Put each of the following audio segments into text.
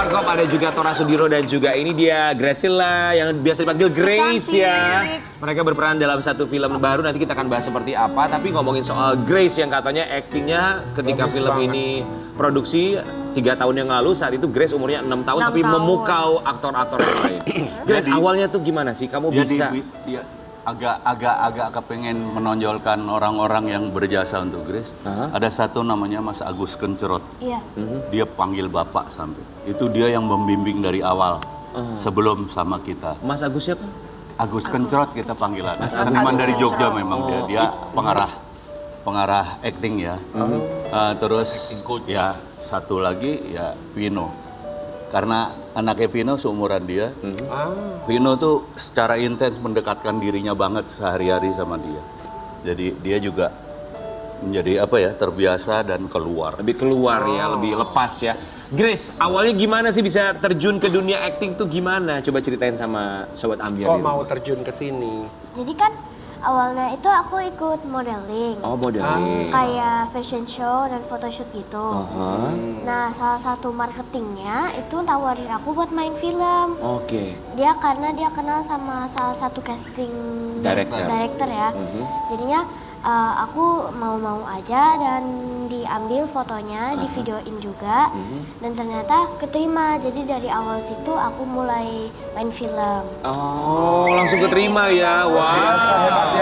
Warkop, ada juga Tora Sudiro dan juga ini dia Gracilla yang biasa dipanggil Grace ya. Mereka berperan dalam satu film baru, nanti kita akan bahas seperti apa. Tapi ngomongin soal Grace yang katanya aktingnya ketika Bagus film banget. ini produksi 3 tahun yang lalu, saat itu Grace umurnya 6 tahun 6 tapi tahun. memukau aktor-aktor yang lain. Grace awalnya tuh gimana sih? Kamu bisa... Dia agak kepengen menonjolkan orang-orang yang berjasa untuk Grace. Ada satu namanya Mas Agus Kencerot. Iya. Dia panggil bapak sampai. Itu dia yang membimbing dari awal sebelum sama kita. Mas Agus siapa? Agus Kencerot kita panggilan. Seniman dari Jogja memang dia. Dia pengarah acting ya. Terus ya satu lagi ya Vino. Karena anaknya Vino seumuran dia. Vino tuh secara intens mendekatkan dirinya banget sehari-hari sama dia. Jadi dia juga menjadi apa ya, terbiasa dan keluar. Lebih keluar ya, lebih lepas ya. Grace, awalnya gimana sih bisa terjun ke dunia acting tuh gimana? Coba ceritain sama Sobat Ambiar. Kok mau terjun ke sini? Jadi kan awalnya itu aku ikut modeling. Oh, modeling. Kayak fashion show dan photoshoot gitu. Nah, salah satu marketingnya itu tawarin aku buat main film. Oke. Karena dia kenal sama salah satu casting Director. ya. Jadinya aku mau-mau aja dan diambil fotonya, di videoin juga. Dan ternyata keterima. Jadi dari awal situ aku mulai main film. Oh, langsung keterima ya. Wow.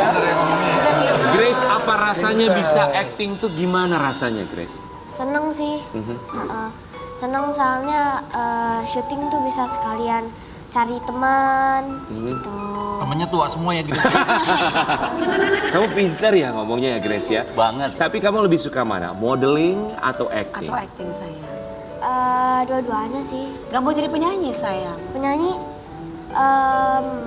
Grace, apa rasanya bisa acting tuh gimana rasanya, Grace? Seneng sih. Seneng soalnya syuting tuh bisa sekalian cari teman gitu. Temennya tua semua ya gitu. Kamu pintar ya ngomongnya ya, Grace ya? Banget. Tapi kamu lebih suka mana? Modeling atau acting? Atau acting sayang? Dua-duanya sih. Gak mau jadi penyanyi sayang? Penyanyi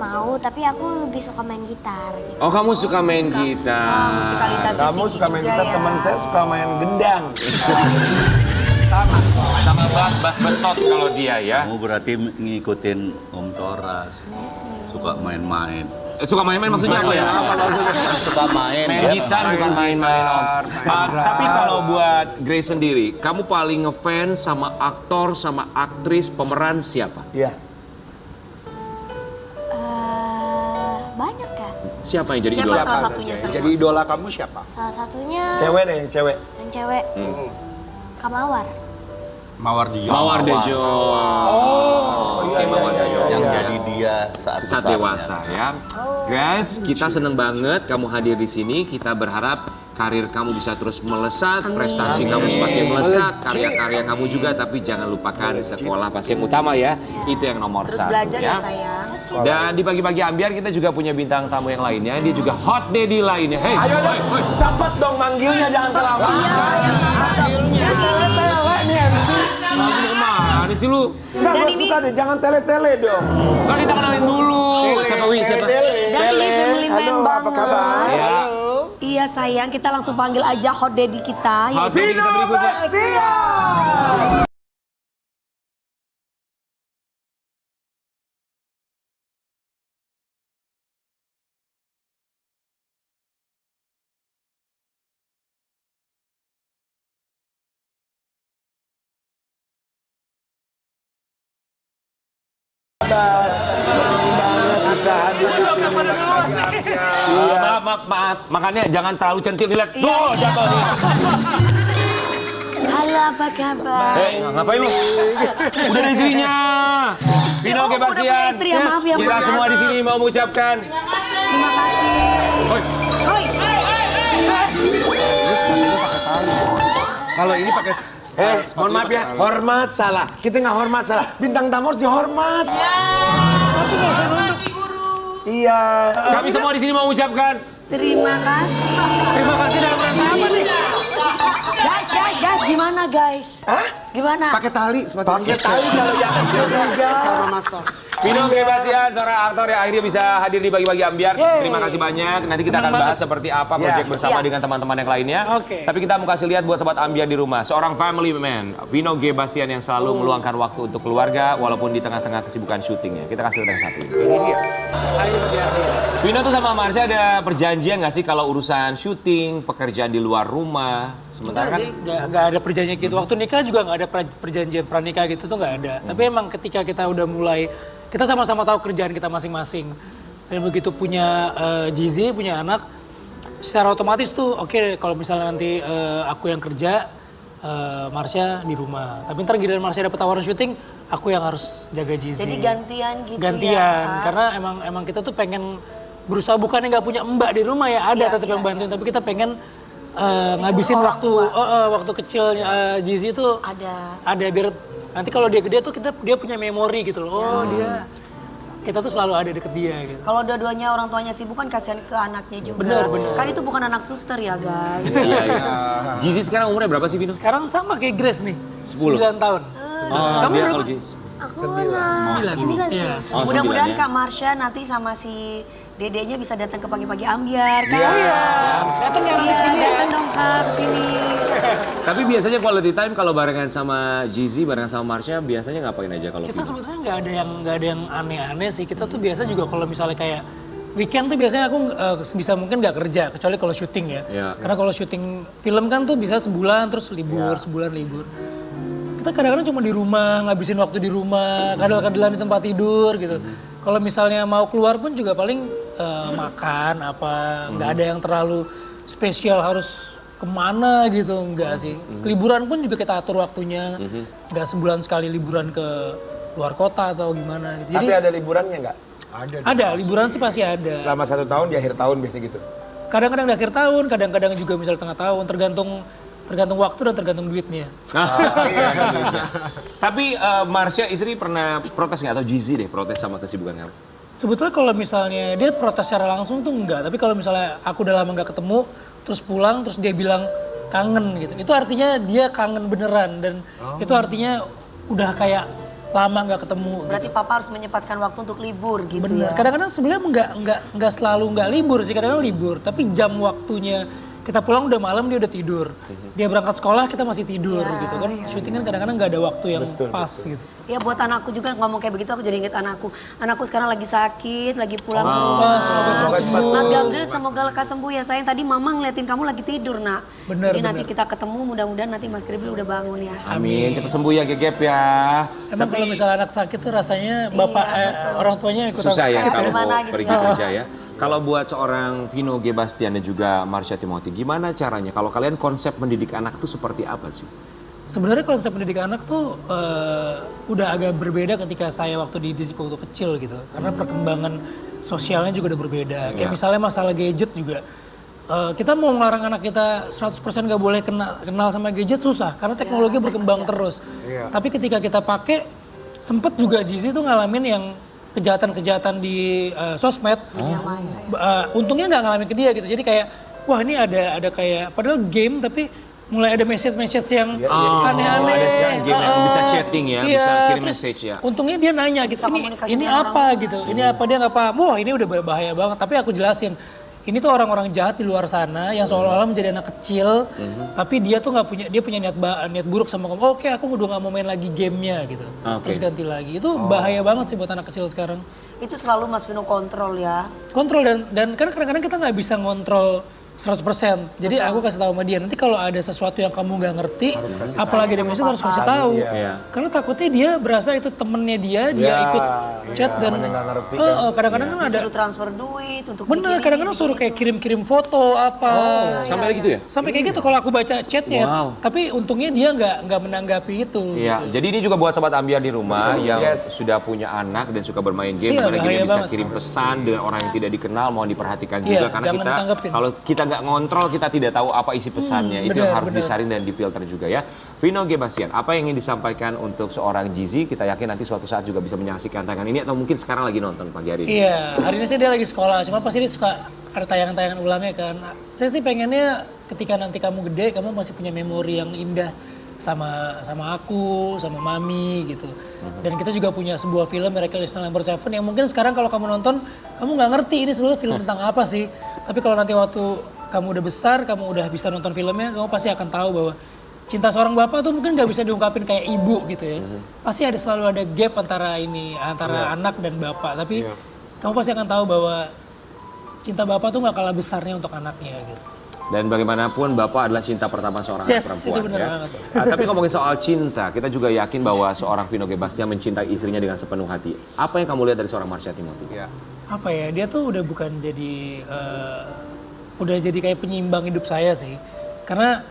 mau, tapi aku lebih suka main gitar gitu. Oh, kamu suka main gitar. Musikalitasnya Kamu tinggi suka main juga gitar, ya. teman saya suka main gendang. Sama bass betot kalau dia ya. Kamu berarti ngikutin Om Toras. Suka main-main. Suka main-main maksudnya apa ya? Suka main. Main dia gitar bukan main-main Om. Tapi kalau buat Grace sendiri, kamu paling ngefans sama aktor, sama aktris, pemeran siapa? Iya. Banyak ya. Siapa yang jadi Siapa idola? salah satunya sayang? Jadi idola kamu siapa? Salah satunya Cewek deh, yang cewek. yang cewek. Kamawar. Mawar dia. Mawar Dejo. Iya, Mawar Dejo. yang jadi dia saat Saat besarnya. dewasa ya. Grace, kita seneng banget kamu hadir di sini. Kita berharap karir kamu bisa terus melesat, prestasi kamu semakin melesat, karya-karya kamu juga. Tapi jangan lupakan sekolah pasti yang utama ya. Itu yang nomor Terus satu belajar ya ya. sayang? Dan di pagi-pagi Ambiar kita juga punya bintang tamu yang lainnya. Dia juga hot daddy lainnya. Hey, Ayo dong, hey. cepet dong manggilnya, jangan terlambat. Manggilnya. Tele-tele nih MC. Kamu kemana sih lu? Enggak, gue suka deh, jangan tele-tele dong. Kan kita kenalin dulu. Siapa Wi? Siapa? Dan ini family man Halo, apa banget. kabar? Ya. Iya sayang, kita langsung panggil aja hot daddy kita. Hot daddy kita berikutnya. Maaf. Makanya jangan terlalu centil dilihat. Tuh, jatuh nih. Halo, apa kabar? Hei, ngapain lu? Udah ada istrinya. Vino Oh, udah punya Gebasian. istri ya, maaf ya, Kita maaf. semua di sini mau mengucapkan. Terima kasih. Hoi. Kalau ini pakai mohon maaf ya, hormat salah. Kita nggak hormat salah. Bintang tamu harus dihormat. Iya. Kami semua di sini mau mengucapkan. Terima kasih. Terima kasih dalam rangka apa nih? Guys, gimana guys? Hah? Gimana? Pakai tali sepatu. Pakai tali kalau yang ketiga. Sama Mas Tor. Vino Gebasian, seorang aktor yang akhirnya bisa hadir di Bagi-Bagi Ambiar. Terima kasih banyak. Nanti kita akan bahas seperti apa proyek bersama dengan teman-teman yang lainnya. Tapi kita mau kasih lihat buat sobat Ambiar di rumah. Seorang family man, Vino Gebasian yang selalu meluangkan waktu untuk keluarga walaupun di tengah-tengah kesibukan syutingnya. Kita kasih lihat yang satu ini. Ini dia. Vino tuh sama Marsha ada perjanjian nggak sih kalau urusan syuting, pekerjaan di luar rumah? Sementara kan sih nggak ada perjanjian gitu. Waktu nikah juga nggak ada perjanjian pranikah gitu tuh nggak ada. Tapi emang ketika kita udah mulai, kita sama-sama tahu kerjaan kita masing-masing. Dan begitu punya Jizi, punya anak, secara otomatis tuh oke, kalau misalnya nanti aku yang kerja, Marsha di rumah. Tapi ntar giliran Marsha dapet tawaran syuting, aku yang harus jaga Jizi. Jadi gantian gitu Gantian, ya. karena emang kita tuh pengen berusaha, bukannya nggak punya mbak di rumah ya, ada tetap yang bantuin, tapi kita pengen ngabisin waktu kecil Jizi tuh ada biar nanti kalau dia gede tuh dia punya memori gitu loh. Kita tuh selalu ada deket dia gitu. Kalau dua-duanya orang tuanya sibuk kan kasihan ke anaknya juga. Bener. Kan itu bukan anak suster ya guys. Iya. Jizi sekarang umurnya berapa sih, Vino? Sekarang sama kayak Grace nih, 10 tahun. Kamu dia berapa? kalau Jizi? Aku 9. Iya. Mudah-mudahan 9 ya. Kak Marsha nanti sama si dedenya bisa datang ke pagi-pagi ambiar kan. Datang ya nanti sini ya. Datang dong Kak sini. Tapi biasanya quality time kalau barengan sama Jizi, barengan sama Marsha, biasanya ngapain aja kalau Kita Vino? sebetulnya nggak ada yang aneh-aneh sih. Kita tuh biasa juga kalau misalnya kayak weekend tuh biasanya aku sebisa mungkin nggak kerja, kecuali kalau syuting ya. Iya. Karena kalau syuting film kan tuh bisa sebulan terus libur, sebulan libur. Kita kadang-kadang cuma di rumah, ngabisin waktu di rumah, kadal-kadalan di tempat tidur gitu. Kalau misalnya mau keluar pun juga paling makan apa, nggak ada yang terlalu spesial harus kemana gitu, enggak sih. Liburan pun juga kita atur waktunya, nggak sebulan sekali liburan ke luar kota atau gimana gitu. Tapi ada liburannya nggak? Ada, liburan sih pasti ada. Selama 1 tahun di akhir tahun biasa gitu. Kadang-kadang di akhir tahun, kadang-kadang juga misal tengah tahun, tergantung waktu dan tergantung duitnya. Tapi Marsha istri pernah protes nggak, atau Jizi deh protes sama kesibukan kamu? Sebetulnya kalau misalnya dia protes secara langsung tuh enggak, tapi kalau misalnya aku udah lama nggak ketemu, terus pulang, terus dia bilang kangen gitu, itu artinya dia kangen beneran, dan itu artinya udah kayak lama nggak ketemu. Berarti papa harus menyempatkan waktu untuk libur gitu Bener. ya. Kadang-kadang sebenarnya nggak selalu nggak libur sih, kadang-kadang libur, tapi jam waktunya kita pulang udah malam, dia udah tidur. Dia berangkat sekolah, kita masih tidur gitu kan. Syuting kan kadang-kadang nggak ada waktu yang pas gitu. Ya buat anakku juga ngomong kayak begitu, aku jadi inget anakku. Anakku sekarang lagi sakit, lagi pulang ke rumah. Semoga cepat Mas sembuh. Gabriel, semoga lekas sembuh ya sayang. Tadi mama ngeliatin kamu lagi tidur nak. Bener, Jadi nanti kita ketemu, mudah-mudahan nanti Mas Gabriel udah bangun ya. Amin, cepat sembuh ya Gegep ya. Emang kalau misalnya anak sakit tuh rasanya orang tuanya ikutan Susah ya sakit. kalau Gimana mau gitu pergi ya. kerja ya. Kalau buat seorang Vino G. Bastian dan juga Marsha Timothy, gimana caranya? Kalau kalian konsep mendidik anak itu seperti apa sih? Sebenarnya konsep pendidik anak tuh udah agak berbeda ketika saya waktu dididik waktu kecil gitu. Karena perkembangan sosialnya juga udah berbeda. Kayak misalnya masalah gadget juga. Kita mau melarang anak kita 100% nggak boleh kenal sama gadget susah. Karena teknologi berkembang terus. Tapi ketika kita pakai, sempet juga Jizi tuh ngalamin yang kejahatan-kejahatan di sosmed. Untungnya nggak ngalamin ke dia gitu. Jadi kayak, wah ini ada kayak, padahal game tapi mulai ada message yang aneh-aneh. Ada sekarang game yang bisa chatting ya, Iya, bisa kirim terus message ya. Untungnya dia nanya gitu, Bisa komunikasi ini dengan apa orang gitu, ini apa, dia nggak paham. Wah ini udah bahaya banget, tapi aku jelasin. Ini tuh orang-orang jahat di luar sana yang seolah-olah menjadi anak kecil, tapi dia tuh dia punya niat buruk sama kamu. Oke, aku udah nggak mau main lagi gamenya gitu, terus ganti lagi. Itu bahaya banget sih buat anak kecil sekarang. Itu selalu Mas Vino kontrol ya. Kontrol dan kan kadang-kadang kita nggak bisa ngontrol 100%. Jadi aku kasih tahu sama dia, nanti kalau ada sesuatu yang kamu nggak ngerti, apalagi ada message harus kasih tahu. Karena takutnya dia berasa itu temennya dia ikut chat dan namanya nggak ngerti kan. kadang-kadang kan ada. Disuruh transfer duit untuk Bener, bikin kadang-kadang ini, suruh bikin kayak kirim-kirim foto apa. Sampai gitu ya? Sampai kayak gitu kalau aku baca chatnya. Wow. Tapi untungnya dia nggak menanggapi itu. Iya, jadi ini juga buat sobat ambiar di rumah yang sudah punya anak dan suka bermain game, Iya, gimana bahaya kita bisa banget. kirim pesan dengan orang yang tidak dikenal, mohon diperhatikan Iya, juga karena jangan kita ditanggepin. kalau kita nggak ngontrol kita tidak tahu apa isi pesannya. Itu yang benar, harus benar. disaring dan difilter juga ya. Vino G. Bastian, apa yang ingin disampaikan untuk seorang Jizi? Kita yakin nanti suatu saat juga bisa menyaksikan tayangan ini atau mungkin sekarang lagi nonton pagi hari ini. Iya, hari ini sih dia lagi sekolah, cuma pasti dia suka ada tayangan-tayangan ulangnya kan. Saya sih pengennya ketika nanti kamu gede, kamu masih punya memori yang indah sama aku, sama mami gitu. Dan kita juga punya sebuah film Miracle is Number 7 yang mungkin sekarang kalau kamu nonton, kamu nggak ngerti ini sebenarnya film tentang apa sih. Tapi kalau nanti waktu kamu udah besar, kamu udah bisa nonton filmnya, kamu pasti akan tahu bahwa cinta seorang bapak tuh mungkin nggak bisa diungkapin kayak ibu gitu ya. Pasti selalu ada gap antara anak dan bapak. Tapi kamu pasti akan tahu bahwa cinta bapak tuh nggak kalah besarnya untuk anaknya gitu. Dan bagaimanapun Bapak adalah cinta pertama seorang anak perempuan. Itu benar Ya. banget. Tapi ngomongin soal cinta, kita juga yakin bahwa seorang Vino G. Bastian mencintai istrinya dengan sepenuh hati. Apa yang kamu lihat dari seorang Marsha Timothy? Ya. Apa ya, dia tuh udah bukan jadi udah jadi kayak penyimbang hidup saya sih, karena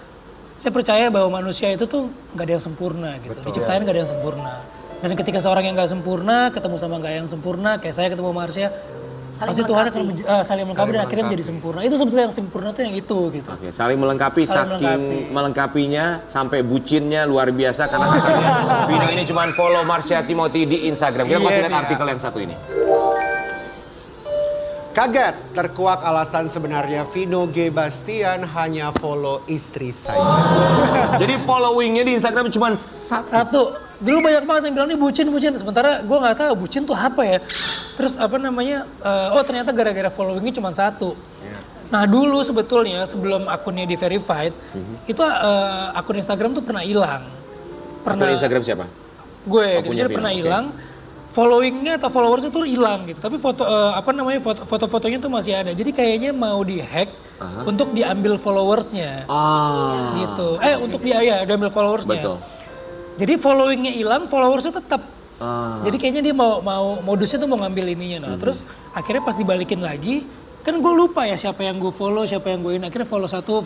saya percaya bahwa manusia itu tuh nggak ada yang sempurna gitu. Diciptain nggak ada yang sempurna, dan ketika seorang yang nggak sempurna ketemu sama nggak yang sempurna, kayak saya ketemu Marsha, pasti Tuhan akan saling melengkapi dan akhirnya menjadi sempurna. Itu sebetulnya yang sempurna tuh yang itu gitu. Oke, saling melengkapi, Saling saking melengkapinya sampai bucinnya luar biasa karena katanya Vino ini cuma follow Marsha Timothy di Instagram. Kita masih lihat artikel yang satu ini. Kaget, terkuak alasan sebenarnya Vino G. Bastian hanya follow istri saja. Jadi followingnya di Instagram cuma Satu, dulu banyak banget yang bilang nih bucin. Sementara gue nggak tahu bucin tuh apa ya. Terus apa namanya? Oh ternyata gara-gara followingnya cuma satu. Nah dulu sebetulnya sebelum akunnya di verified, itu akun Instagram tuh pernah hilang. Akun Instagram siapa? Gue, Oh, punya jadi Vino, pernah oke. hilang. Followingnya atau followersnya tuh hilang gitu. Tapi foto-fotonya tuh masih ada. Jadi kayaknya mau dihack untuk diambil followersnya. Gitu. Untuk diambil followersnya. Betul. Jadi followingnya hilang, followersnya tetap. Jadi kayaknya dia mau modusnya tuh mau ngambil ininya. Nah, terus akhirnya pas dibalikin lagi, kan gue lupa ya siapa yang gue follow, siapa yang gue ini. Akhirnya follow satu.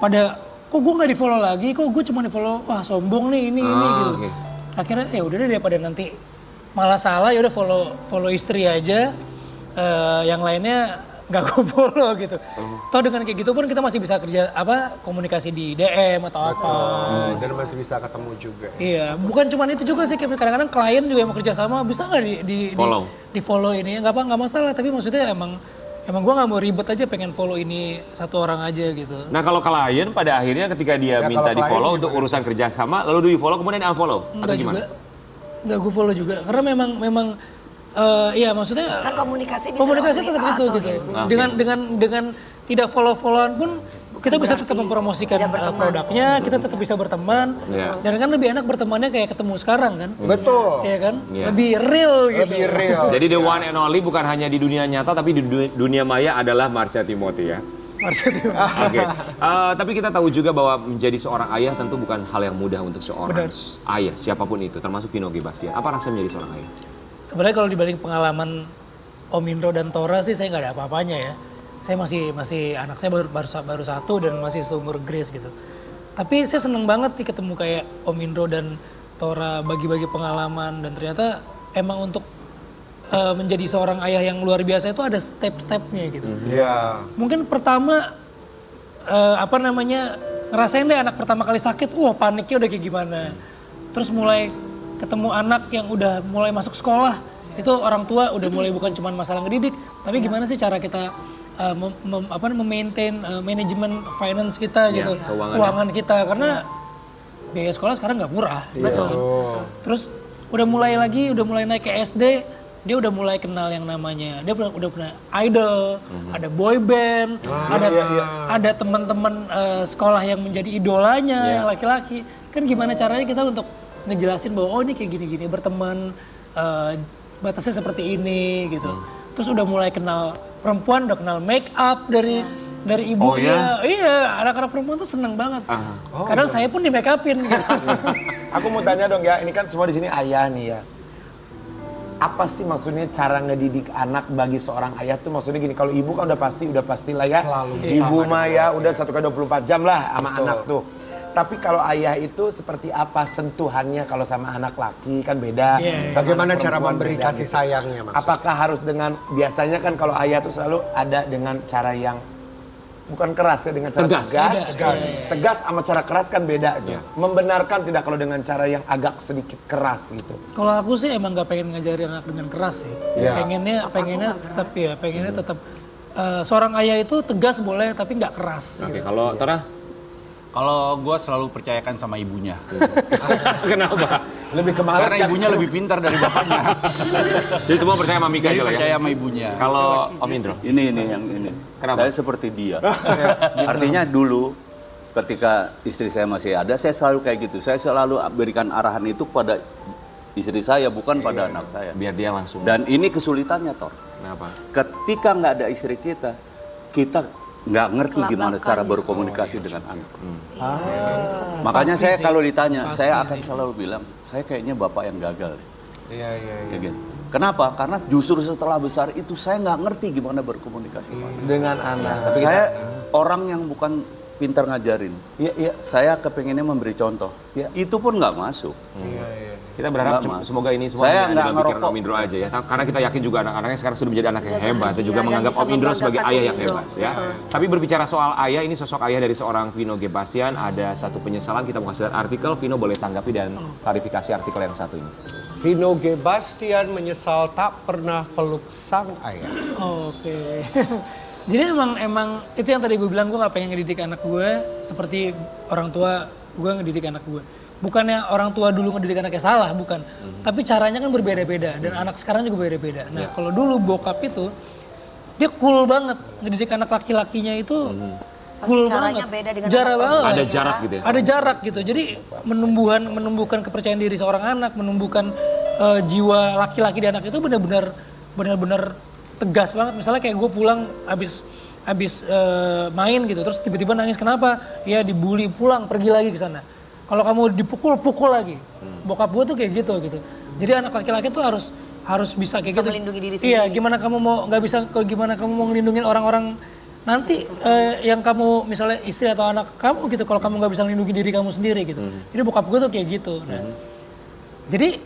Pada kok gue nggak di follow lagi, kok gue cuma di follow, wah sombong nih ini gitu. Oke. Akhirnya ya udah deh daripada nanti malah salah, ya udah follow istri aja. Yang lainnya nggak gue follow gitu. Toh dengan kayak gitu pun kita masih bisa kerja komunikasi di DM atau apa. Dan masih bisa ketemu juga. Iya, bukan cuma itu juga sih, kadang-kadang klien juga yang mau kerja sama bisa nggak Follow. di follow ini, nggak masalah, tapi maksudnya emang gue nggak mau ribet aja, pengen follow ini satu orang aja gitu. Nah kalau klien pada akhirnya ketika dia Ya, minta kalau di follow klien untuk urusan kerjasama, lalu di follow kemudian di unfollow atau Nggak gimana? juga, nggak gue follow juga, karena memang iya maksudnya Kan komunikasi bisa komunikasi lewat tetap WA itu atau gitu. handphone. Dengan tidak follow-followan pun kita bisa tetap mempromosikan tidak berteman. produknya, kita tetap bisa berteman. Iya. Dan kan lebih enak bertemannya kayak ketemu sekarang kan. Betul. Iya kan? Iya. Lebih real gitu. Lebih real. Jadi the one and only bukan hanya di dunia nyata tapi di dunia maya adalah Marsha Timothy ya. Oke. Tapi kita tahu juga bahwa menjadi seorang ayah tentu bukan hal yang mudah untuk seorang ayah siapapun itu, termasuk Vino G. Bastian. Apa rasanya menjadi seorang ayah? Sebenarnya kalau dibanding pengalaman Om Indro dan Tora sih saya nggak ada apa-apanya ya. Saya masih anak saya baru satu dan masih seumur Grace gitu. Tapi saya seneng banget nih ketemu kayak Om Indro dan Tora bagi-bagi pengalaman, dan ternyata emang untuk menjadi seorang ayah yang luar biasa itu ada step-stepnya gitu. Iya. Mungkin pertama ngerasain deh anak pertama kali sakit, paniknya udah kayak gimana. Terus mulai ketemu anak yang udah mulai masuk sekolah, itu orang tua udah mulai bukan cuma masalah ngedidik, tapi gimana sih cara kita memaintain manajemen finance kita gitu, keuangan kita, karena biaya sekolah sekarang nggak murah. Betul. Terus udah mulai naik ke SD, dia udah mulai kenal yang namanya, dia udah punya idol, ada boy band, ada teman-teman sekolah yang menjadi idolanya yang laki-laki. Kan gimana caranya kita untuk ngejelasin bahwa ini kayak gini-gini, berteman, batasnya seperti ini gitu. Terus udah mulai kenal perempuan, udah kenal make up dari ibunya. Iya, anak-anak perempuan tuh seneng banget. Kadang saya pun di make upin gitu. Aku mau tanya dong ya, ini kan semua di sini ayah nih ya. Apa sih maksudnya cara ngedidik anak bagi seorang ayah tuh, maksudnya gini, kalau ibu kan udah pasti lah ya. Selalu Ibu mah ya udah 1x24 jam lah sama anak tuh. Tapi kalau ayah itu seperti apa sentuhannya kalau sama anak laki kan beda. Sama Bagaimana anak cara perempuan memberi beda kasih gitu. sayangnya maksudnya? Apakah harus dengan, biasanya kan kalau ayah tuh selalu ada dengan cara yang bukan keras ya, dengan cara tegas sama cara keras kan beda gitu. Membenarkan tidak kalau dengan cara yang agak sedikit keras gitu. Kalau aku sih emang nggak pengen ngajarin anak dengan keras sih. Pengennya tetap seorang ayah itu tegas boleh tapi nggak keras. Oke, kalau Tora? Kalau gue selalu percayakan sama ibunya. Kenapa? Lebih kemalas Karena ibunya lebih pintar dari bapaknya. Jadi semua percaya sama Mika Jadi aja lah percaya ya? sama ibunya. Kalau Om Indro? Ini yang ini. Kenapa? Saya seperti dia. Artinya dulu ketika istri saya masih ada, saya selalu kayak gitu. Saya selalu berikan arahan itu pada istri saya, bukan pada anak saya. Biar dia langsung. Dan ini kesulitannya, Tor. Kenapa? Ketika nggak ada istri kita nggak ngerti gimana cara berkomunikasi dengan anak. Makanya saya kalau ditanya, saya akan selalu bilang, saya kayaknya bapak yang gagal. Iya. Ya gitu. Kenapa? Karena justru setelah besar itu saya nggak ngerti gimana berkomunikasi Dengan anak. Saya orang yang bukan pintar ngajarin. Iya. Saya kepengennya memberi contoh. Iya. Itu pun nggak masuk. Kita berharap Nggak, Mas. semoga ini semua Saya hanya nggak dalam pikiran ngerokok. Om Indro aja ya. Karena kita yakin juga anak-anaknya sekarang sudah menjadi anak yang hebat dan juga Iya, menganggap yang Om bisa Indro sebagai membanggakan ayah yang Om Indro. hebat ya. Tapi berbicara soal ayah, ini sosok ayah dari seorang Vino G. Bastian, ada satu penyesalan, kita mau kasih lihat artikel, Vino boleh tanggapi dan klarifikasi artikel yang satu ini. Vino G. Bastian menyesal tak pernah peluk sang ayah. Oke. Jadi emang itu yang tadi gue bilang, gue gak pengen ngedidik anak gue seperti orang tua gue ngedidik anak gue. Bukannya orang tua dulu ngedidik anaknya salah, bukan. Tapi caranya kan berbeda-beda dan anak sekarang juga beda-beda. Nah kalau dulu bokap itu, dia cool banget ngedidik anak laki-lakinya itu. Cool caranya banget. beda dengan Jarak anak banget. Ada jarak gitu ya. Ada jarak gitu. Jadi menumbuhkan kepercayaan diri seorang anak, menumbuhkan jiwa laki-laki di anak itu benar-benar tegas banget. Misalnya kayak gue pulang habis main gitu, terus tiba-tiba nangis kenapa? Ya dibully, pulang pergi lagi ke sana. Kalau kamu dipukul, pukul lagi. Bokap gue tuh kayak gitu. Jadi anak laki-laki tuh harus bisa kayak Bisa gitu. melindungi diri sendiri. Iya, gimana kamu mau gimana kamu mau ngelindungin orang-orang nanti yang kamu misalnya istri atau anak kamu gitu, kalau kamu nggak bisa melindungi diri kamu sendiri gitu. Jadi bokap gue tuh kayak gitu. Nah, jadi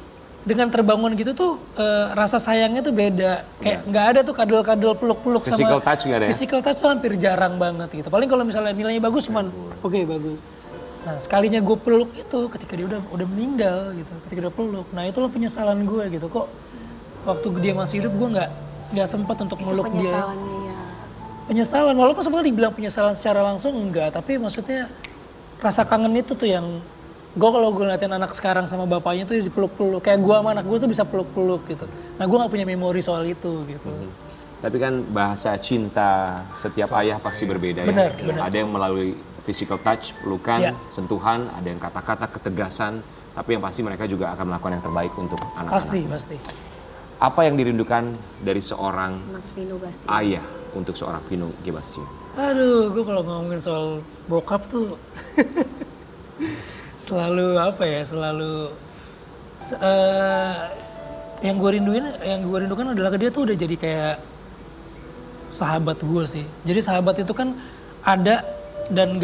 dengan terbangun gitu tuh rasa sayangnya tuh beda. Kayak nggak ada tuh kadal-kadal peluk-peluk sama Physical touch nggak ada ya? Physical touch tuh hampir jarang banget gitu. Paling kalau misalnya nilainya bagus cuman oke, bagus. Nah sekalinya gue peluk itu ketika dia udah meninggal gitu, ketika dia peluk. Nah itu loh penyesalan gue gitu, kok waktu dia masih hidup gue nggak sempat untuk Itu meluk dia. penyesalannya ya. Penyesalan, walaupun sebetulnya dibilang penyesalan secara langsung enggak, tapi maksudnya rasa kangen itu tuh yang gue kalau gue ngeliatin anak sekarang sama bapaknya tuh dipeluk-peluk, kayak gue sama anak gue tuh bisa peluk-peluk gitu. Nah gue nggak punya memori soal itu gitu. Tapi kan bahasa cinta setiap ayah pasti berbeda Benar, ya. benar. Ada yang melalui physical touch, pelukan, Ya. sentuhan, ada yang kata-kata, ketegasan. Tapi yang pasti mereka juga akan melakukan yang terbaik untuk anak-anak. Pasti. Apa yang dirindukan dari seorang Mas Vino Bastian. ayah untuk seorang Vino G. Bastian? Aduh, gue kalau ngomongin soal bokap tuh selalu yang gue rindukan adalah dia tuh udah jadi kayak sahabat gue sih. Jadi sahabat itu kan ada dan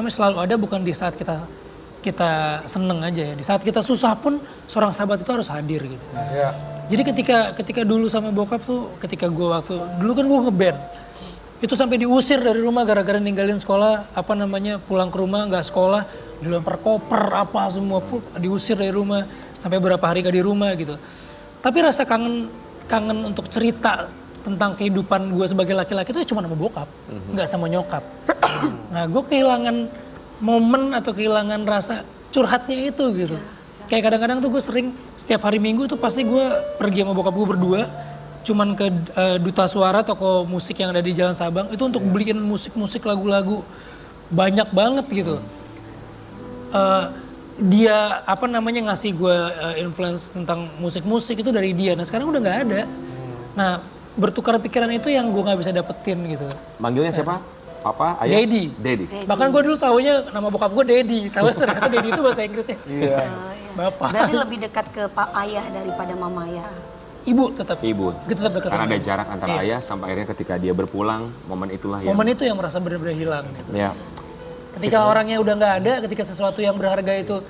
selalu ada, bukan di saat kita seneng aja ya. Di saat kita susah pun seorang sahabat itu harus hadir gitu. Iya. Jadi ketika dulu sama bokap tuh, ketika gue dulu kan gue ngeband, itu sampai diusir dari rumah gara-gara ninggalin sekolah, pulang ke rumah nggak sekolah, dilempar koper apa semua, diusir dari rumah sampai berapa hari gak di rumah gitu. Tapi rasa kangen untuk cerita tentang kehidupan gue sebagai laki-laki itu cuma sama bokap, nggak sama nyokap. Nah gue kehilangan momen atau kehilangan rasa curhatnya itu gitu. Kayak kadang-kadang tuh gue sering setiap hari Minggu tuh pasti gue pergi sama bokap gue berdua, cuman ke Duta Suara, toko musik yang ada di Jalan Sabang, itu untuk beliin musik-musik lagu-lagu banyak banget gitu. Dia ngasih gue influence tentang musik-musik itu dari dia. Nah sekarang udah nggak ada. Nah bertukar pikiran itu yang gue nggak bisa dapetin gitu. Manggilnya siapa? Papa, ayah? Daddy. Bahkan gue dulu taunya nama bokap gue Daddy, tahu ternyata Daddy itu bahasa Inggrisnya. Iya. Bapak. Berarti lebih dekat ke Pak Ayah daripada Mama ya. Ibu tetap. Ibu. Tetap dekat Karena sama ada ibu. jarak antara Iya. ayah sampai akhirnya ketika dia berpulang, momen itulah yang... Momen itu yang merasa benar-benar hilang gitu. Ya. Ketika orangnya udah nggak ada, ketika sesuatu yang berharga itu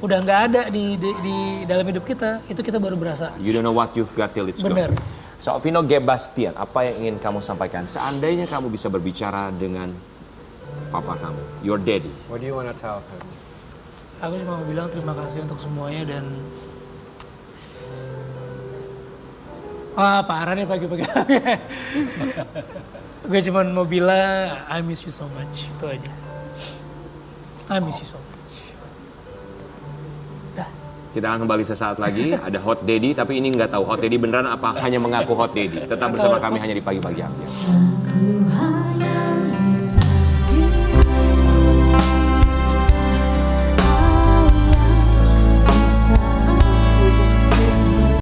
udah nggak ada di dalam hidup kita, itu kita baru berasa. You don't know what you've got till it's Bener. gone. So, Vino G. Bastian, apa yang ingin kamu sampaikan? Seandainya kamu bisa berbicara dengan papa kamu, your daddy. What do you want to tell him? Aku cuma mau bilang terima kasih untuk semuanya dan parah nih pagi-pagi. Gue cuma mau bilang I miss you so much, itu aja. I miss you so much. Kita akan kembali sesaat lagi, ada Hot Daddy, tapi ini nggak tahu Hot Daddy beneran apa hanya mengaku Hot Daddy. Tetap bersama kami hanya di Pagi-Pagi Ambiar.